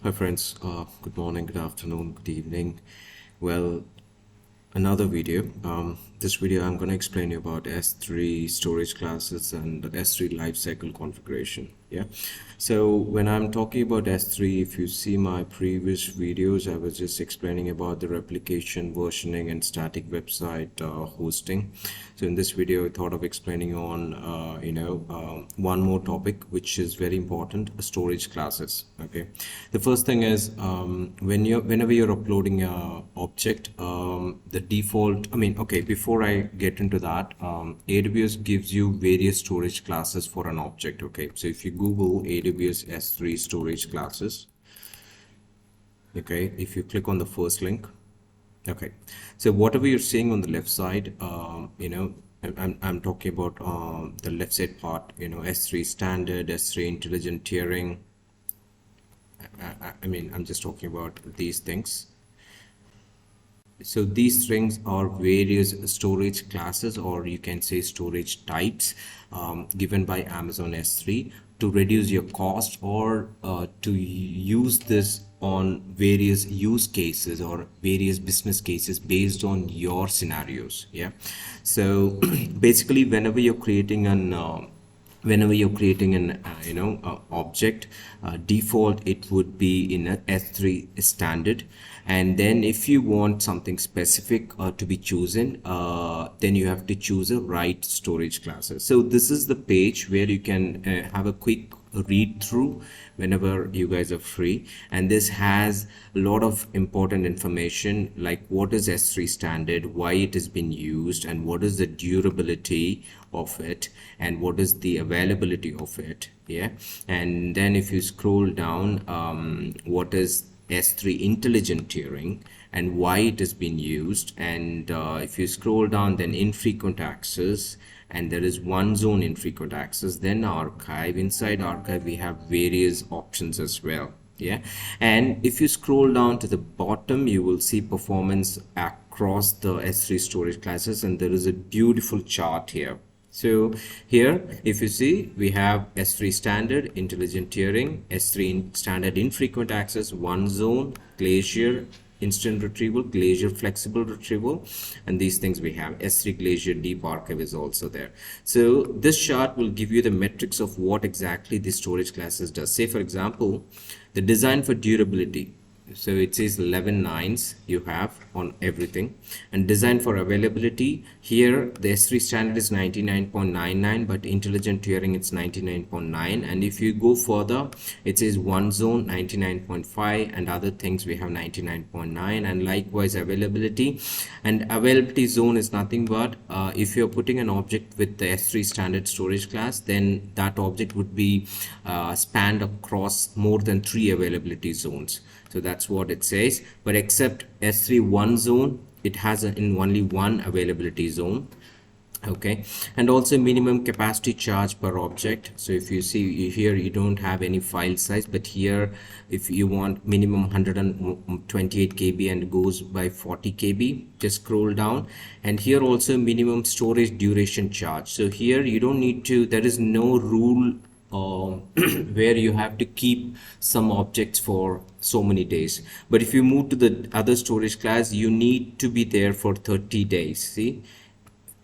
Hi friends, good morning, good afternoon, good evening. Well, another video. This video I'm going to explain you about S3 storage classes and the S3 lifecycle configuration. Yeah. So when I'm talking about S3, if you see my previous videos, I was just explaining about the replication, versioning, and static website hosting. So in this video, I thought of explaining on one more topic which is very important: storage classes. Okay. The first thing is whenever you're uploading a object, the default. Okay. Before I get into that, AWS gives you various storage classes for an object. Okay. So if you Google AWS S3 storage classes, okay, if you click on the first link. Okay, so whatever you're seeing on the left side, I'm talking about the left side part, S3 standard, S3 intelligent tiering. I'm just talking about these things. So these strings are various storage classes, or you can say storage types, given by Amazon S3 to reduce your cost, or to use this on various use cases or various business cases based on your scenarios. Yeah. So basically, whenever you're creating an object, default it would be in a S3 standard, and then if you want something specific to be chosen, then you have to choose a right storage classes. So this is the page where you can have a quick read through whenever you guys are free, and this has a lot of important information like what is S3 standard, why it has been used, and what is the durability of it, and what is the availability of it. Yeah. And then if you scroll down, what is S3 intelligent tiering and why it has been used, and if you scroll down, then infrequent access, and there is one zone infrequent access, then archive. Inside archive we have various options as well. Yeah. And if you scroll down to the bottom, you will see performance across the S3 storage classes, and there is a beautiful chart here. So here, if you see, we have S3 standard, intelligent tiering, S3 standard infrequent access, one zone, Glacier, instant retrieval, Glacier flexible retrieval, and these things we have. S3 Glacier deep archive is also there. So this chart will give you the metrics of what exactly the storage classes does. Say for example, the design for durability. So it says 11 nines you have on everything, and design for availability, here the S3 standard is 99.99, but intelligent tiering it's 99.9, and if you go further it says one zone 99.5, and other things we have 99.9, and likewise availability. And availability zone is nothing but if you're putting an object with the S3 standard storage class, then that object would be spanned across more than 3 availability zones. So that's what it says. But except S3 one zone, it has in only one availability zone. Okay. And also minimum capacity charge per object. So if you see here, you don't have any file size, but here if you want minimum 128 KB and goes by 40 KB, just scroll down, and here also minimum storage duration charge. So here you don't need to, there is no rule where you have to keep some objects for so many days. But if you move to the other storage class, you need to be there for 30 days. See,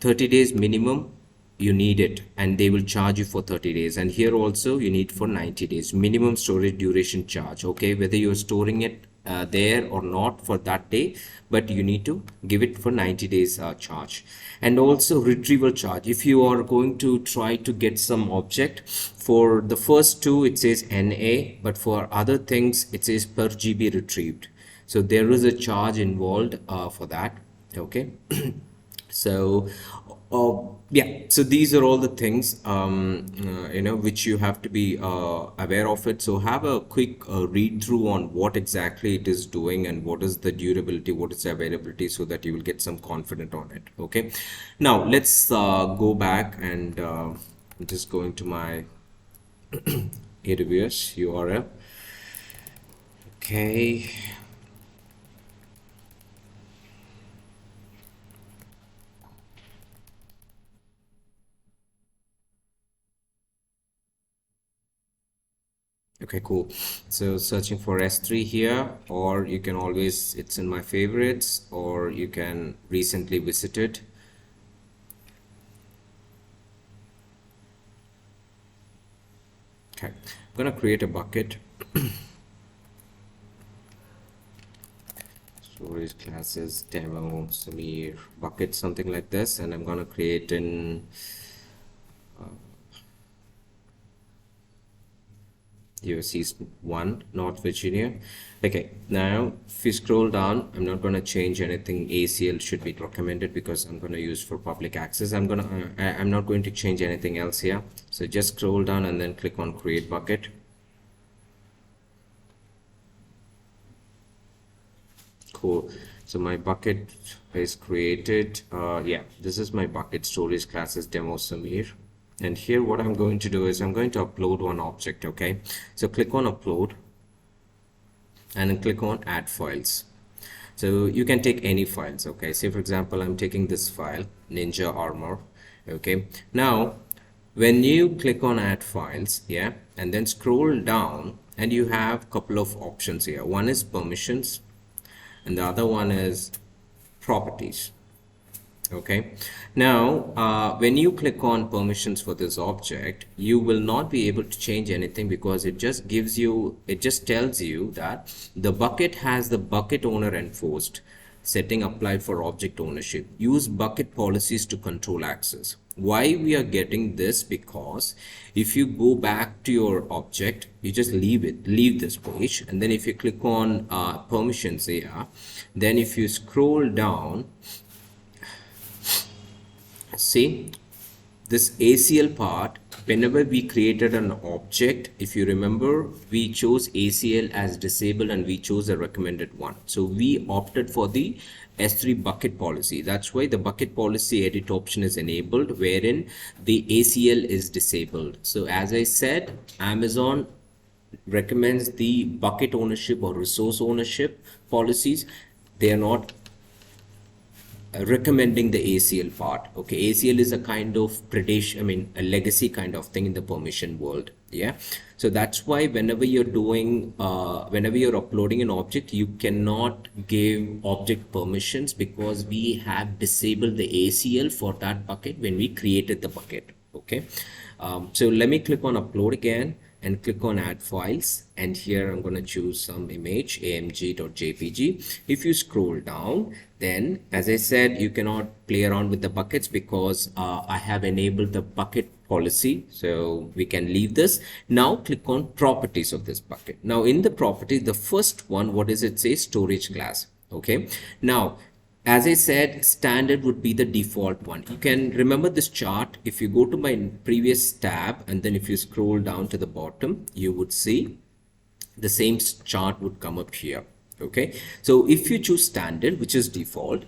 30 days minimum you need it, and they will charge you for 30 days. And here also you need for 90 days minimum storage duration charge. Okay, whether you're storing it there or not for that day, but you need to give it for 90 days charge. And also retrieval charge, if you are going to try to get some object, for the first two it says NA, but for other things it says per GB retrieved. So there is a charge involved for that. Okay. So yeah, so these are all the things which you have to be aware of it. So have a quick read through on what exactly it is doing and what is the durability, what is the availability, so that you will get some confidence on it. Okay, now let's go back, and I'm just going to my AWS URL. Okay. Okay, cool. So searching for S3 here, or you can always, it's in my favorites, or you can recently visit it. Okay, I'm gonna create a bucket. Storage classes, demo, Samir, bucket, something like this, and I'm gonna create an USC 1, North Virginia. Okay, now if you scroll down, I'm not going to change anything. ACL should be recommended because I'm going to use for public access. I'm not going to change anything else here. So just scroll down and then click on create bucket. Cool. So my bucket is created. Yeah, this is my bucket storage classes demo Samir. And here what I'm going to do is I'm going to upload one object. Okay, so click on upload and then click on add files. So you can take any files. Okay, say for example I'm taking this file, Ninja Armor. Okay, now when you click on add files, yeah, and then scroll down, and you have a couple of options here. One is permissions and the other one is properties. Okay, now when you click on permissions for this object, you will not be able to change anything because it just gives you, it just tells you that the bucket has the bucket owner enforced setting applied for object ownership. Use bucket policies to control access. Why we are getting this? Because if you go back to your object, you just leave this page, and then if you click on permissions here, then if you scroll down, see this ACL part, whenever we created an object, if you remember, we chose ACL as disabled and we chose a recommended one. So we opted for the S3 bucket policy. That's why the bucket policy edit option is enabled, wherein the ACL is disabled. So as I said, Amazon recommends the bucket ownership or resource ownership policies. They are not recommending the ACL part. Okay, ACL is a kind of predation, I mean a legacy kind of thing in the permission world. Yeah, so that's why whenever you're doing whenever you're uploading an object, you cannot give object permissions because we have disabled the ACL for that bucket when we created the bucket. Okay, so let me click on upload again and click on add files, and here I'm going to choose some image amg.jpg. If you scroll down, then as I said, you cannot play around with the buckets because I have enabled the bucket policy, so we can leave this. Now click on properties of this bucket. Now in the properties, the first one, what does it say? Storage class. Okay, now as I said, standard would be the default one. You can remember this chart. If you go to my previous tab and then if you scroll down to the bottom, you would see the same chart would come up here. Okay, so if you choose standard, which is default,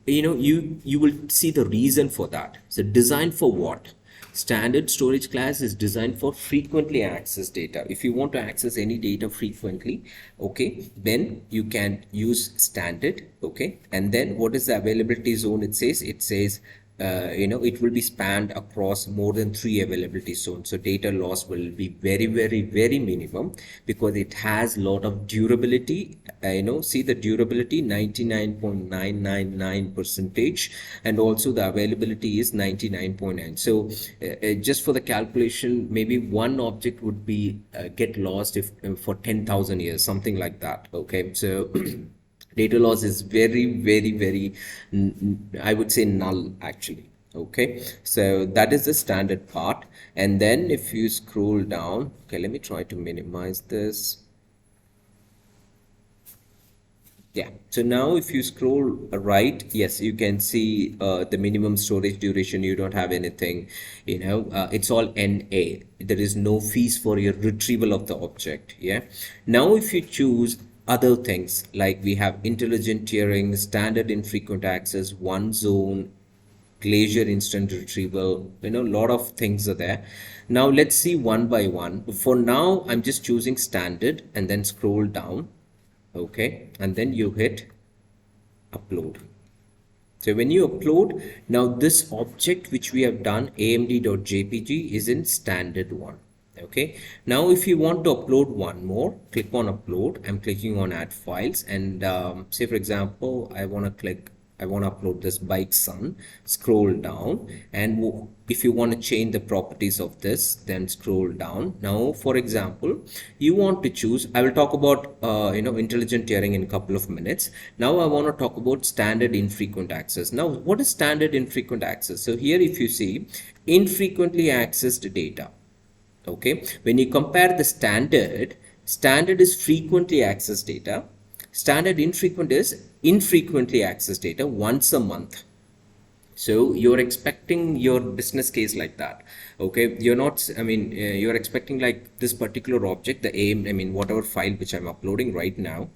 you will see the reason for that. So designed for what? Standard storage class is designed for frequently accessed data. If you want to access any data frequently, okay, then you can use standard. Okay, and then what is the availability zone? It says it will be spanned across more than 3 availability zones. So data loss will be very, very, very minimum because it has a lot of durability. See the durability 99.999 percentage, and also the availability is 99.9. So just for the calculation, maybe one object would be get lost if for 10,000 years, something like that. Okay, so data loss is very, very, very, I would say null actually. Okay, so that is the standard part. And then if you scroll down, okay, let me try to minimize this. Yeah, so now if you scroll right, yes, you can see the minimum storage duration. You don't have anything, it's all NA. There is no fees for your retrieval of the object. Yeah, now if you choose other things, like we have intelligent tiering, standard infrequent access, one zone, Glacier instant retrieval, a lot of things are there. Now let's see one by one. For now, I'm just choosing standard and then scroll down. Okay, and then you hit upload. So when you upload, now this object which we have done, amd.jpg, is in standard one. Okay, now if you want to upload one more, click on upload. I'm clicking on add files, and say for example I want to upload this bike sun. Scroll down, and if you want to change the properties of this, then scroll down. Now for example, you want to choose, I will talk about intelligent tiering in a couple of minutes. Now I want to talk about standard infrequent access. Now what is standard infrequent access? So here if you see infrequently accessed data. Okay, when you compare the standard is frequently accessed data, standard infrequent is infrequently accessed data once a month. So you're expecting your business case like that. Okay, you're not, you're expecting like this particular object, the aim, whatever file which I'm uploading right now.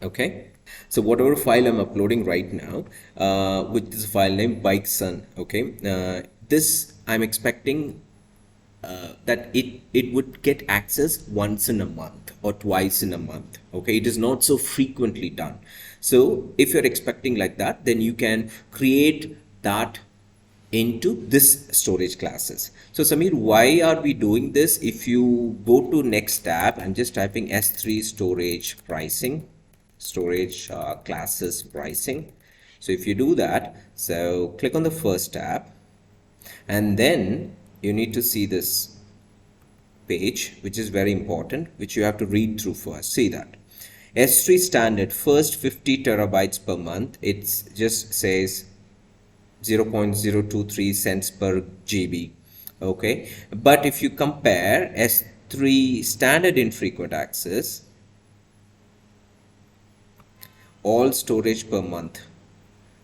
Okay, so whatever file I'm uploading right now, with this file name bike sun. Okay, this I'm expecting that it would get access once in a month or twice in a month. Okay, it is not so frequently done. So if you're expecting like that, then you can create that into this storage classes. So Samir, why are we doing this? If you go to next tab and just typing S3 storage pricing, storage classes pricing. So if you do that, so click on the first tab, and then you need to see this page, which is very important, which you have to read through first. See that S3 standard first 50 terabytes per month, it just says 0.023 cents per GB. Okay, but if you compare S3 standard infrequent access, all storage per month,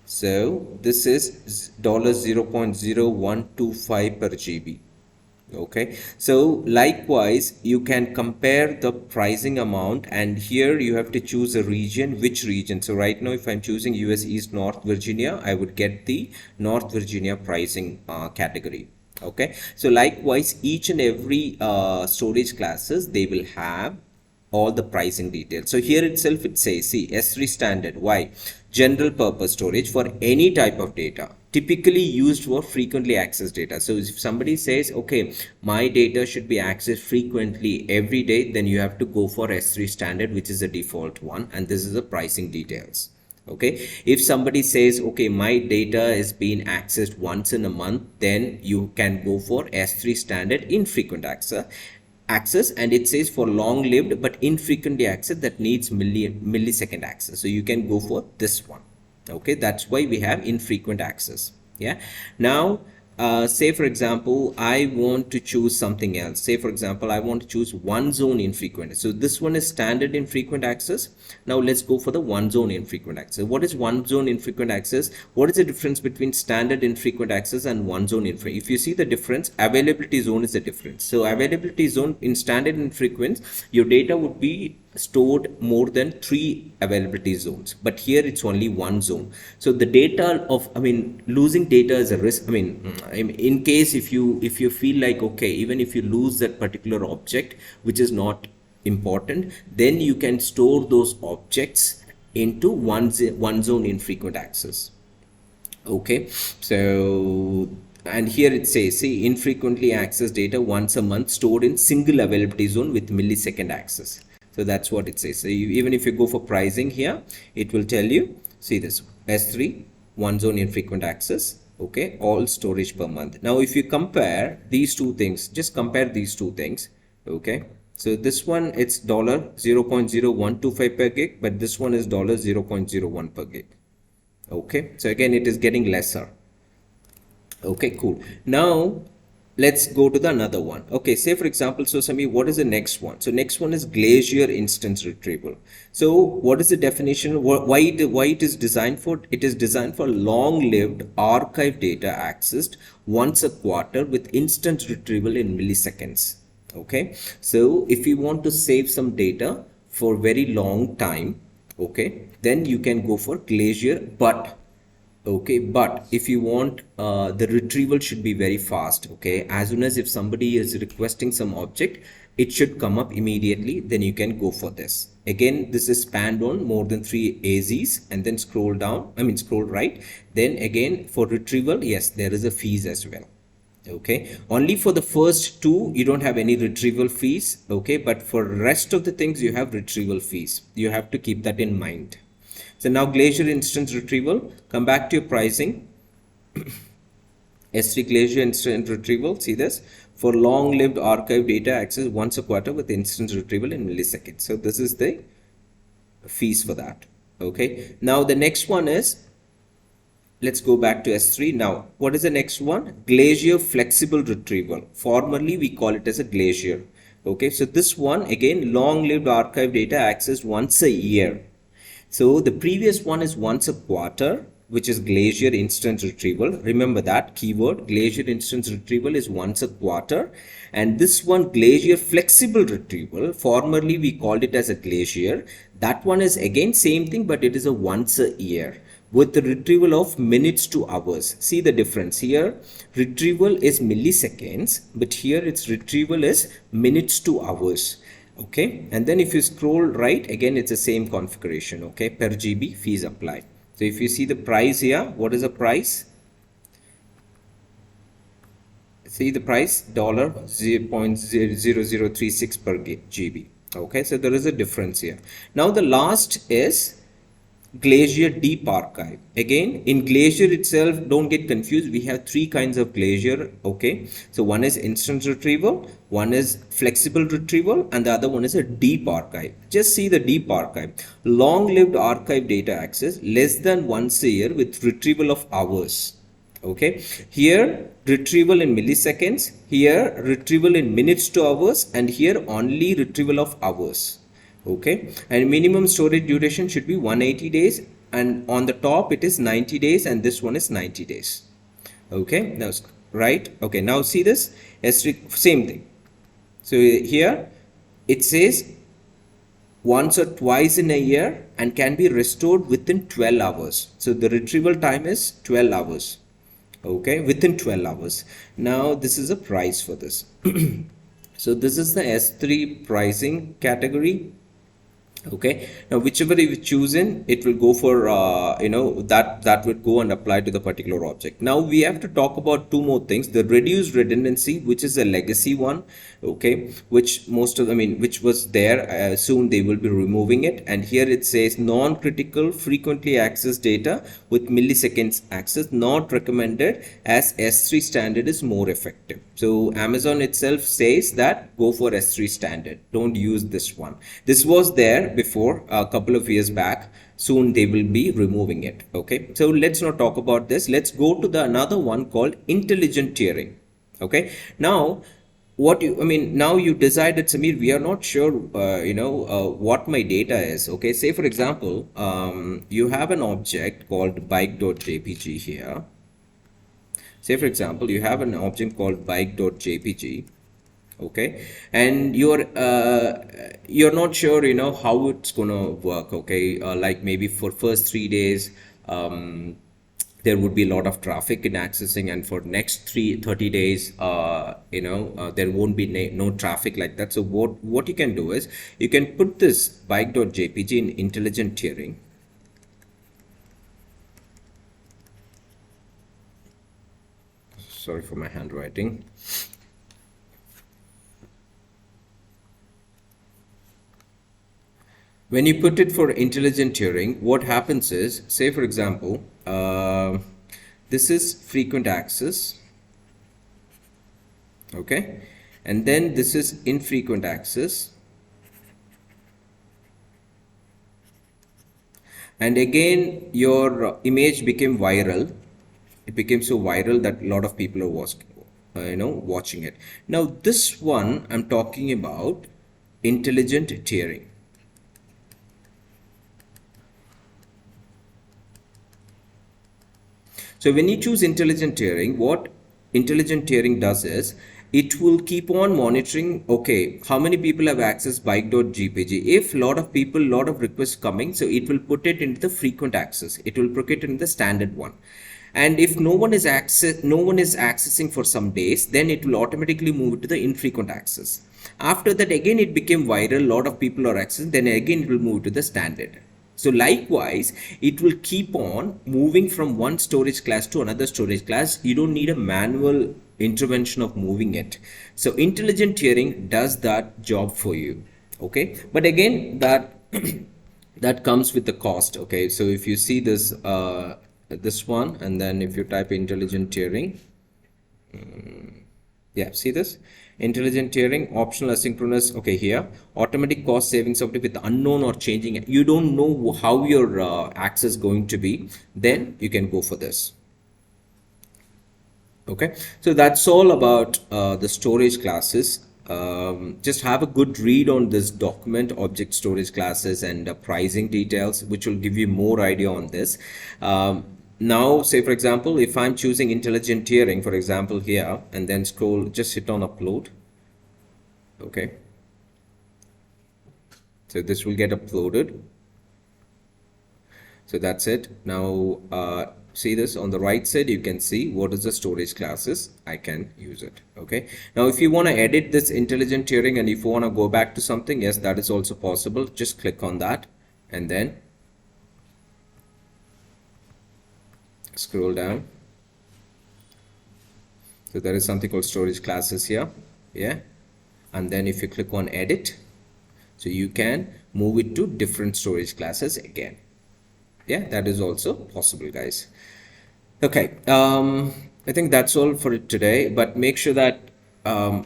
so this is $0.0125 per GB. Okay, so likewise you can compare the pricing amount, and here you have to choose a region. Which region? So right now if I'm choosing US East North Virginia, I would get the North Virginia pricing category. Okay, so likewise each and every storage classes, they will have all the pricing details. So here itself it says, see, S3 standard, why? General purpose storage for any type of data, typically used for frequently accessed data. So if somebody says, okay, my data should be accessed frequently every day, then you have to go for S3 standard, which is the default one, and this is the pricing details. Okay, if somebody says, okay, my data is being accessed once in a month, then you can go for S3 standard infrequent access, and it says for long lived but infrequently access that needs millisecond access, so you can go for this one. Okay, that's why we have infrequent access. Yeah, now say for example I want to choose something else. Say for example I want to choose one zone infrequent. So this one is standard infrequent access. Now let's go for the one zone infrequent access. What is one zone infrequent access? What is the difference between standard infrequent access and one zone infrequent? If you see the difference, availability zone is the difference. So availability zone in standard infrequent, your data would be stored more than 3 availability zones, but here it's only one zone. So the data of, losing data is a risk. In case if you feel like, okay, even if you lose that particular object which is not important, then you can store those objects into one zone infrequent access. Okay, so and here it says, see, infrequently accessed data once a month stored in single availability zone with millisecond access. So that's what it says. So even if you go for pricing here, it will tell you, see this S3 one zone infrequent access. Okay, all storage per month. Now if you compare these two things, just compare these two things. Okay, so this one it's $0.0125 per gig, but this one is $0.01 per gig. Okay, so again it is getting lesser. Okay, cool. Now let's go to the another one. Okay, say for example, so Sami, what is the next one? So next one is Glacier instance retrieval. So what is the definition? Why it is designed for? It is designed for long-lived archive data accessed once a quarter with instant retrieval in milliseconds. Okay, so if you want to save some data for very long time, okay, then you can go for Glacier, but okay, but if you want the retrieval should be very fast. Okay, as soon as if somebody is requesting some object, it should come up immediately, then you can go for this. Again, this is spanned on more than 3 AZs, and then scroll down, scroll right. Then again for retrieval, yes, there is a fees as well. Okay, only for the first two you don't have any retrieval fees. Okay, but for rest of the things you have retrieval fees. You have to keep that in mind. So now Glacier instance retrieval, come back to your pricing. S3 Glacier instant retrieval, see this, for long-lived archive data access once a quarter with instance retrieval in milliseconds. So this is the fees for that. Okay, now the next one is, let's go back to S3. Now, what is the next one? Glacier flexible retrieval. Formerly, we call it as a Glacier. Okay, so this one again, long-lived archive data accessed once a year. So the previous one is once a quarter, which is Glacier instance retrieval. Remember that keyword, Glacier instance retrieval is once a quarter. And this one, Glacier flexible retrieval, formerly we called it as a Glacier. That one is again same thing, but it is a once a year with the retrieval of minutes to hours. See the difference here. Retrieval is milliseconds, but here its retrieval is minutes to hours. Okay, and then if you scroll right, again it's the same configuration. Okay, per GB fees apply. So if you see the price here, what is the price? See the price, $0.0036 per GB. Okay, so there is a difference here. Now the last is Glacier deep archive. Again, in Glacier itself, don't get confused, we have three kinds of Glacier. Okay, so one is instant retrieval, one is flexible retrieval, and the other one is a deep archive. Just see the deep archive. Long-lived archive data access less than once a year with retrieval of hours. Okay, here retrieval in milliseconds, here retrieval in minutes to hours, and here only retrieval of hours. Okay, and minimum storage duration should be 180 days, and on the top it is 90 days, and this one is 90 days. Okay, now right. Okay, now see this S3, same thing. So here it says once or twice in a year and can be restored within 12 hours. So the retrieval time is 12 hours. Okay, within 12 hours. Now this is a price for this. So this is the S3 pricing category. Okay, now whichever you choose in, it will go for that would go and apply to the particular object. Now we have to talk about two more things: the reduced redundancy, which is a legacy one. Okay, which most of which was there, soon they will be removing it, and here it says non-critical frequently accessed data with milliseconds access not recommended, as S3 standard is more effective. So Amazon itself says that go for S3 standard, don't use this one. This was there before a couple of years back, soon they will be removing it. Okay, so let's not talk about this. Let's go to the another one called intelligent tiering. Okay, now what now you decided, Samir, we are not sure what my data is. Okay, say for example, you have an object called bike.jpg here. Say for example, you have an object called bike.jpg. Okay, and you're not sure how it's gonna work. Okay, like maybe for first 3 days there would be a lot of traffic in accessing, and for next 30 days there won't be no traffic like that. So what you can do is you can put this bike.jpg in intelligent tiering. Sorry for my handwriting. When you put it for intelligent tiering, what happens is, say for example, this is frequent access, okay, and then this is infrequent access, and again your image became viral. It became so viral that a lot of people are watching it. Now this one I'm talking about intelligent tiering. So when you choose intelligent tiering, what intelligent tiering does is it will keep on monitoring, okay, how many people have accessed bike.jpg. If a lot of requests coming, so it will put it into the frequent access. It will put it in the standard one. And if no one is accessing for some days, then it will automatically move to the infrequent access. After that, again, it became viral. A lot of people are accessing. Then again, it will move to the standard. So likewise, it will keep on moving from one storage class to another storage class. You don't need a manual intervention of moving it. So intelligent tiering does that job for you. Okay, but again, that that comes with the cost. Okay, so if you see this this one, and then if you type intelligent tiering, yeah, see this intelligent tiering, optional asynchronous. Okay, here automatic cost savings of with unknown or changing. You don't know how your access going to be, then you can go for this. Okay, so that's all about the storage classes. Just have a good read on this document, object storage classes, and pricing details, which will give you more idea on this. Now, say for example, if I'm choosing intelligent tiering, for example, here, and then scroll, just hit on upload. Okay, so this will get uploaded. So that's it. Now see this on the right side, you can see what is the storage classes. I can use it. Okay, now if you want to edit this intelligent tiering and if you want to go back to something, yes, that is also possible. Just click on that and then scroll down. So there is something called storage classes here. Yeah, and then if you click on edit, so you can move it to different storage classes again. Yeah, that is also possible, guys. Okay, I think that's all for it today, but make sure that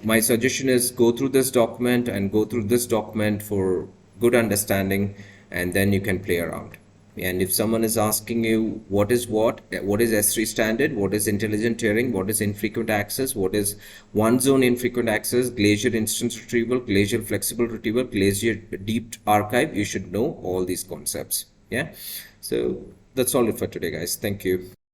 my suggestion is go through this document and go through this document for good understanding, and then you can play around. And if someone is asking you what is S3 standard, what is intelligent tiering, what is infrequent access, what is one zone infrequent access, Glacier instance retrieval, Glacier flexible retrieval, Glacier deep archive, you should know all these concepts. Yeah, so that's all it for today, guys. Thank you.